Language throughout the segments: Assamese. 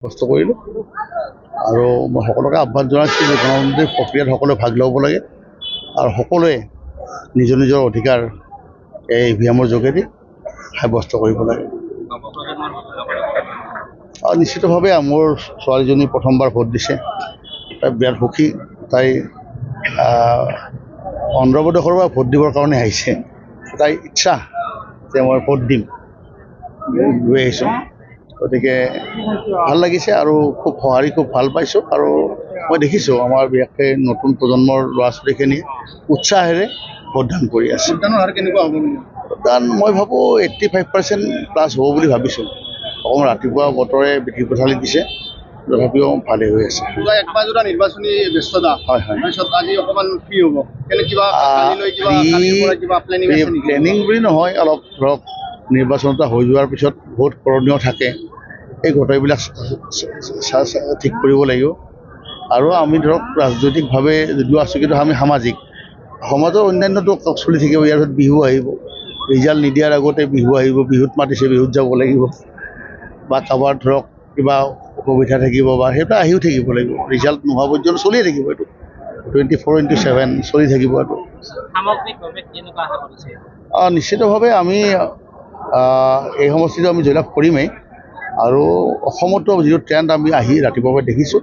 কষ্ট কৰিলোঁ আৰু মই সকলোকে আহ্বান জনাইছোঁ যে গণতান্ত্ৰিক প্ৰক্ৰিয়াত সকলোৱে ভাগ ল'ব লাগে আৰু সকলোৱে নিজৰ নিজৰ অধিকাৰ এই ইভিএমৰ যোগেদি সাব্যস্ত কৰিব লাগে। আৰু নিশ্চিতভাৱে মোৰ ছোৱালীজনী প্ৰথমবাৰ ভোট দিছে, তাই বিৰাট সুখী। তাই অন্ধ্ৰ প্ৰদেশৰ পৰা ভোট দিবৰ কাৰণে আহিছে, তাই ইচ্ছা যে মই ভোট দিম, গৈ আহিছোঁ। গতিকে ভাল লাগিছে আৰু খুব সঁহাৰি খুব ভাল পাইছোঁ। আৰু মই দেখিছোঁ আমাৰ বিশেষকৈ নতুন প্ৰজন্মৰ ল'ৰা ছোৱালীখিনিয়ে উৎসাহেৰে ভোটদান কৰি আছে। ভোটদানৰ হাৰ কেনেকুৱা হ'ব? ভোটদান মই ভাবোঁ 85% প্লাছ হ'ব বুলি ভাবিছোঁ। অকণমান ৰাতিপুৱা বতৰে বিধি পথালি দিছে, তথাপিও ভালেই হৈ আছে। একমাহজোৰা নিৰ্বাচনী ব্যস্ততা, হয় হয়, তাৰপিছত আজি অকণমান ফ্ৰী হ'ব, প্লেনিং বুলি নহয়, অলপ ধৰক নিৰ্বাচন এটা হৈ যোৱাৰ পিছত বহুত কৰণীয় থাকে, এই গোটেইবিলাক ঠিক কৰিব লাগিব। আৰু আমি ধৰক ৰাজনৈতিকভাৱে যদিও আছোঁ, কিন্তু আমি সামাজিক সমাজৰ অন্যান্যটো চলি থাকিব। ইয়াৰ পিছত বিহু আহিব, ৰিজাল্ট নিদিয়াৰ আগতে বিহু আহিব, বিহুত মাতিছে বিহুত যাব লাগিব, বা কাৰোবাৰ ধৰক কিবা অসুবিধা থাকিব বা সেইবিলাক আহিও থাকিব লাগিব। ৰিজাল্ট নোহোৱা পৰ্যন্ত চলিয়ে থাকিব, এইটো 24/7 চলি থাকিব। এইটো নিশ্চিতভাৱে আমি এই সমষ্টিটো আমি জয়লাভ কৰিমেই। আৰু অসমতো যিটো ট্ৰেণ্ড আমি আহি ৰাতিপুৱা দেখিছোঁ,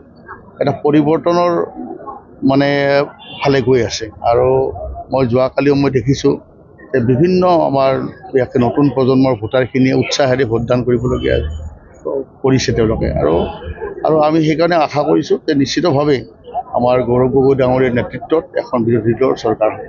এটা পৰিৱৰ্তনৰ মানে ফালে গৈ আছে। আৰু মই যোৱাকালিও মই দেখিছোঁ যে বিভিন্ন আমাৰ বিশেষকৈ নতুন প্ৰজন্মৰ ভোটাৰখিনিয়ে উৎসাহেৰে ভোটদান কৰিবলগীয়া কৰিছে তেওঁলোকে। আৰু আমি সেইকাৰণে আশা কৰিছোঁ যে নিশ্চিতভাৱে আমাৰ গৌৰৱ গগৈ ডাঙৰীয়াৰ নেতৃত্বত এখন বিৰোধী দলৰ চৰকাৰ হ'ব।